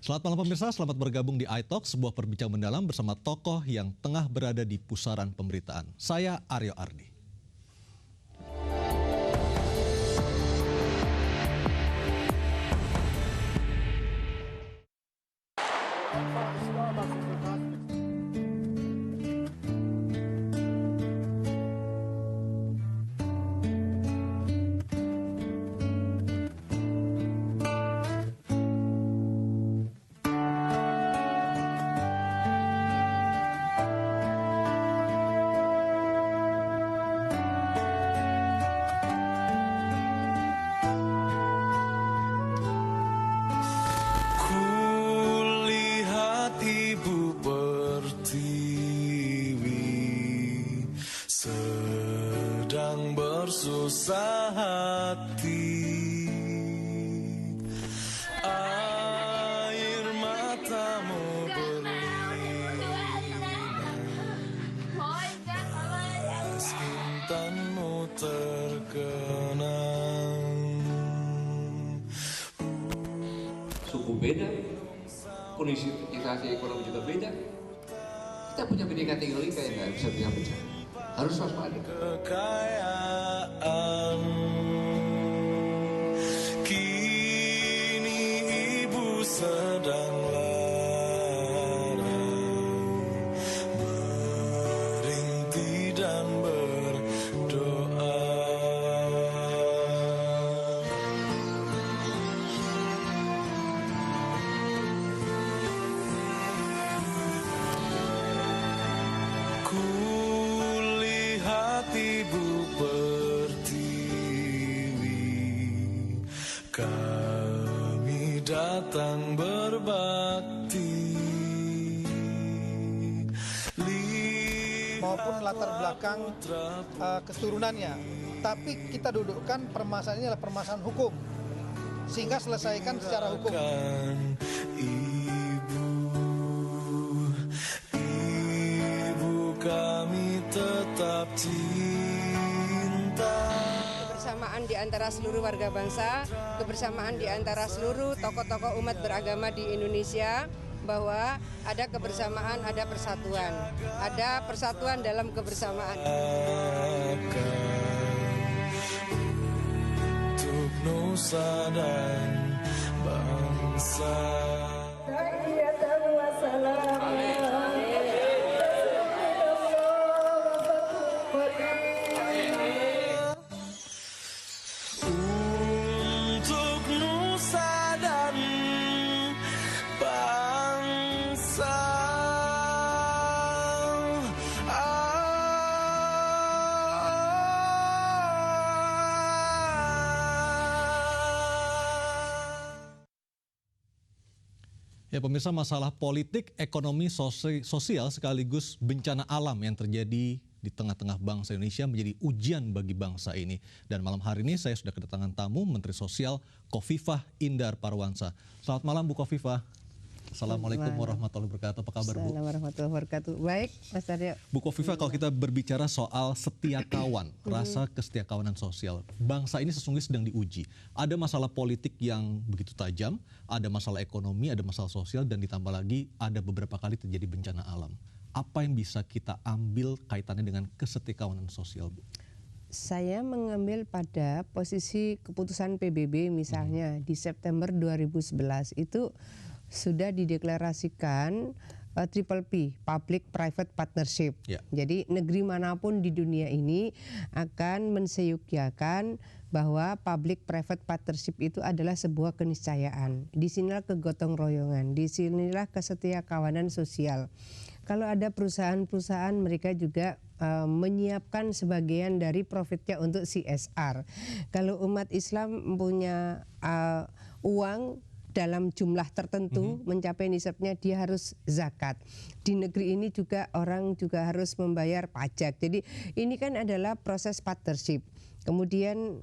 Selamat malam pemirsa, selamat bergabung di iTalk, sebuah perbincangan mendalam bersama tokoh yang tengah berada di pusaran pemberitaan. Saya Aryo Ardi. Ibu Pertiwi sedang bersusah hati, air matamu berlinang, intanmu terkenang. Suku beda, kondisi ekonomi juga beda. Kita punya pendidikan tinggalika yang nggak bisa pecah. Harus waspada. Kekayaan kini ibu sedang lara, berhenti dan berdoa. Ibu Pertiwi, kami datang berbakti. Maupun latar belakang keturunannya, tapi kita dudukkan permasalahan ini adalah permasalahan hukum, sehingga selesaikan secara hukum. Kami tetap cinta. Kebersamaan di antara seluruh warga bangsa, kebersamaan di antara seluruh tokoh-tokoh umat beragama di Indonesia, bahwa ada kebersamaan, ada persatuan dalam kebersamaan. Untuk nusa dan bangsa. Untuk nusa dan bangsa. Ya pemirsa, masalah politik, ekonomi, sosial sekaligus bencana alam yang terjadi di tengah-tengah bangsa Indonesia menjadi ujian bagi bangsa ini. Dan malam hari ini saya sudah kedatangan tamu Menteri Sosial Khofifah Indar Parawansa. Selamat malam Bu Khofifah. Assalamualaikum warahmatullahi wabarakatuh. Apa kabar Bu? Assalamualaikum warahmatullahi wabarakatuh. Baik Mas Aryo. Bu Khofifah, kalau kita berbicara soal setia kawan, rasa kesetiakawanan sosial, bangsa ini sesungguhnya sedang diuji. Ada masalah politik yang begitu tajam, ada masalah ekonomi, ada masalah sosial, dan ditambah lagi ada beberapa kali terjadi bencana alam. Apa yang bisa kita ambil kaitannya dengan kesetiakawanan sosial, Bu? Saya mengambil pada posisi keputusan PBB misalnya di September 2011 itu sudah dideklarasikan Triple P, Public Private Partnership. Ya. Jadi negeri manapun di dunia ini akan menseyukiakan bahwa Public Private Partnership itu adalah sebuah keniscayaan. Disinilah kegotong royongan, disinilah kesetiakawanan sosial. Kalau ada perusahaan-perusahaan, mereka juga menyiapkan sebagian dari profitnya untuk CSR. Kalau umat Islam punya uang dalam jumlah tertentu mencapai nisabnya, dia harus zakat. Di negeri ini juga orang juga harus membayar pajak. Jadi ini kan adalah proses partnership. Kemudian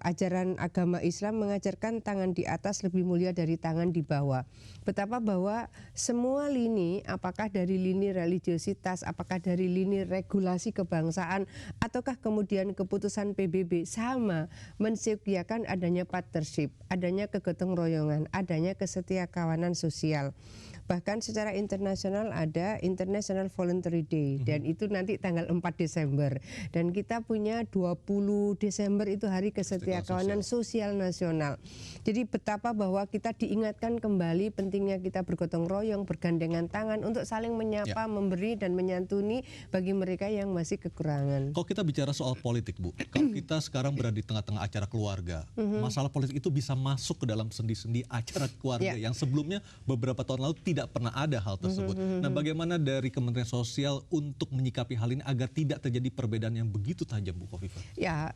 ajaran agama Islam mengajarkan tangan di atas lebih mulia dari tangan di bawah. Betapa bahwa semua lini, apakah dari lini religiositas, apakah dari lini regulasi kebangsaan, ataukah kemudian keputusan PBB, sama mensyukurkan adanya partnership, adanya kegotong royongan, adanya kesetiakawanan sosial. Bahkan secara internasional ada International Voluntary Day dan itu nanti tanggal 4 Desember. Dan kita punya 20 Desember itu Hari Kesetiakawanan Sosial Nasional. Jadi betapa bahwa kita diingatkan kembali pentingnya kita bergotong royong, bergandengan tangan untuk saling menyapa, memberi dan menyantuni bagi mereka yang masih kekurangan. Kalau kita bicara soal politik, Bu, kalau kita sekarang berada di tengah-tengah acara keluarga, masalah politik itu bisa masuk ke dalam sendi-sendi acara keluarga yang sebelumnya beberapa tahun lalu tidak pernah ada hal tersebut. Nah, bagaimana dari Kementerian Sosial untuk menyikapi hal ini agar tidak terjadi perbedaan yang begitu tajam, Bu Kofifa? Ya,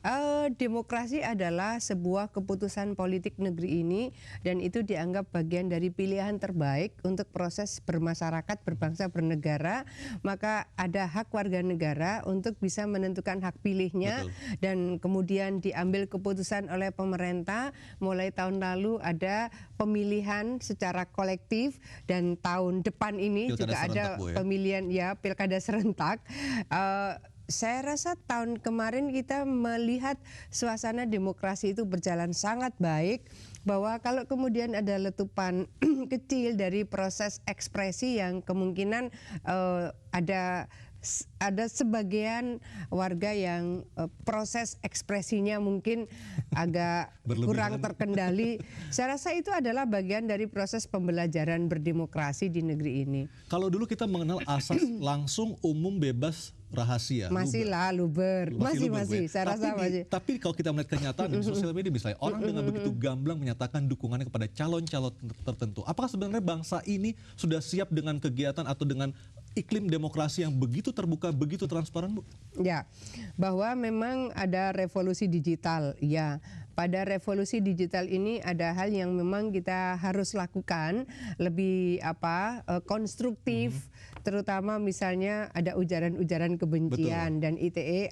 demokrasi adalah sebuah keputusan politik negeri ini dan itu dianggap bagian dari pilihan terbaik untuk proses bermasyarakat, berbangsa, bernegara. Maka ada hak warga negara untuk bisa menentukan hak pilihnya. Betul. Dan kemudian diambil keputusan oleh pemerintah. Mulai tahun lalu ada pemilihan secara kolektif dan tahun depan ini pilkada juga ada pemilihan pilkada serentak. Saya rasa tahun kemarin kita melihat suasana demokrasi itu berjalan sangat baik, bahwa kalau kemudian ada letupan kecil dari proses ekspresi yang kemungkinan ada sebagian warga yang proses ekspresinya mungkin agak kurang terkendali. Saya rasa itu adalah bagian dari proses pembelajaran berdemokrasi di negeri ini. Kalau dulu kita mengenal asas langsung, umum, bebas, rahasia. Masih lah, luber. Masih. Saya rasa masih. Tapi kalau kita melihat kenyataan di sosial media misalnya, orang dengan begitu gamblang menyatakan dukungannya kepada calon-calon tertentu. Apakah sebenarnya bangsa ini sudah siap dengan kegiatan atau dengan iklim demokrasi yang begitu terbuka, begitu transparan, Bu? Ya, bahwa memang ada revolusi digital. Ya, pada revolusi digital ini ada hal yang memang kita harus lakukan lebih konstruktif, terutama misalnya ada ujaran-ujaran kebencian. Betul. Dan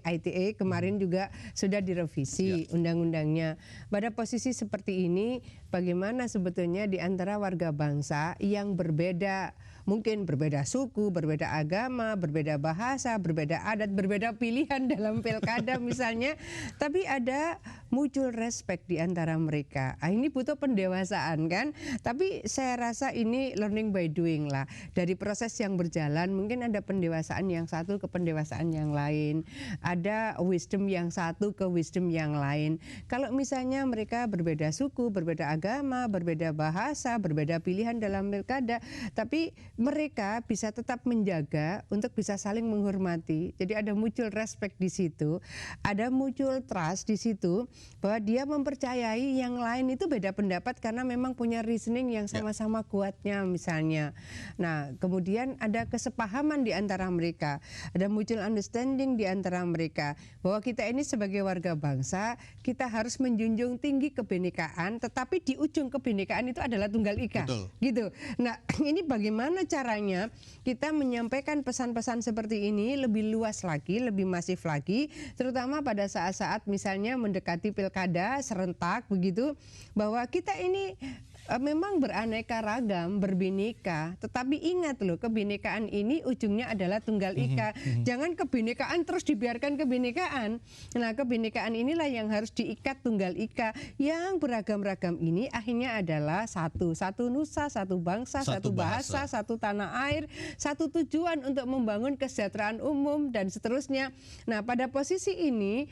ITE kemarin juga sudah direvisi undang-undangnya. Pada posisi seperti ini, bagaimana sebetulnya di antara warga bangsa yang berbeda, mungkin berbeda suku, berbeda agama, berbeda bahasa, berbeda adat, berbeda pilihan dalam pilkada misalnya, tapi ada muncul respect di antara mereka. Ini butuh pendewasaan kan? Tapi saya rasa ini learning by doing lah. Dari proses yang berjalan mungkin ada pendewasaan yang satu ke pendewasaan yang lain. Ada wisdom yang satu ke wisdom yang lain. Kalau misalnya mereka berbeda suku, berbeda agama, berbeda bahasa, berbeda pilihan dalam pilkada, tapi mereka bisa tetap menjaga untuk bisa saling menghormati. Jadi ada muncul respect di situ, ada muncul trust di situ, bahwa dia mempercayai yang lain itu beda pendapat karena memang punya reasoning yang sama-sama kuatnya misalnya. Nah, kemudian ada kesepahaman di antara mereka, ada mutual understanding di antara mereka, bahwa kita ini sebagai warga bangsa, kita harus menjunjung tinggi kebinekaan, tetapi di ujung kebinekaan itu adalah Tunggal Ika. Betul. Gitu. Nah, ini bagaimana caranya kita menyampaikan pesan-pesan seperti ini lebih luas lagi, lebih masif lagi, terutama pada saat-saat misalnya mendekati pilkada serentak begitu, bahwa kita ini memang beraneka ragam, berbineka, tetapi ingat loh, kebinekaan ini ujungnya adalah Tunggal Ika. Jangan kebinekaan terus dibiarkan kebinekaan. Nah, kebinekaan inilah yang harus diikat Tunggal Ika, yang beragam-ragam ini akhirnya adalah satu nusa, satu bangsa, satu bahasa, satu tanah air, satu tujuan untuk membangun kesejahteraan umum dan seterusnya. Nah, pada posisi ini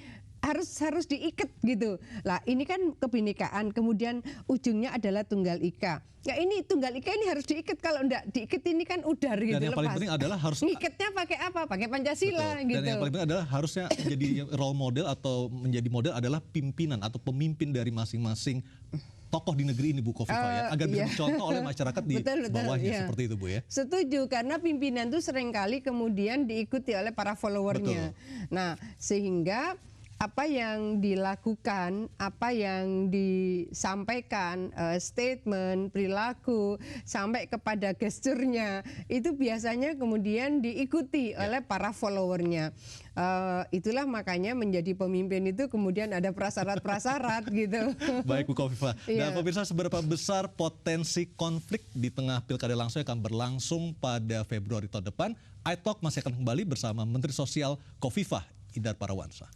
harus diikat gitu. Lah, ini kan kebinekaan, kemudian ujungnya adalah Tunggal Ika. Ya, ini Tunggal Ika ini harus diikat, kalau enggak diikat ini kan udar gitu. Dan yang paling penting adalah harus ngikatnya pakai apa? Pakai Pancasila. Betul. Gitu. Dan yang paling penting adalah harusnya jadi role model atau menjadi model adalah pimpinan atau pemimpin dari masing-masing tokoh di negeri ini, Bu Kofifa, ya, agar bisa dicontoh oleh masyarakat di bawahnya, seperti itu, Bu, ya. Setuju, karena pimpinan itu seringkali kemudian diikuti oleh para followernya. Nah, sehingga apa yang dilakukan, apa yang disampaikan, statement, perilaku, sampai kepada gesturnya, itu biasanya kemudian diikuti oleh para followernya. Itulah makanya menjadi pemimpin itu kemudian ada prasyarat-prasyarat gitu. Baik Bu Khofifah. Dan Iya. pemirsa, seberapa besar potensi konflik di tengah pilkada langsung yang akan berlangsung pada Februari tahun depan? iTalk masih akan kembali bersama Menteri Sosial Khofifah Indar Parawansa.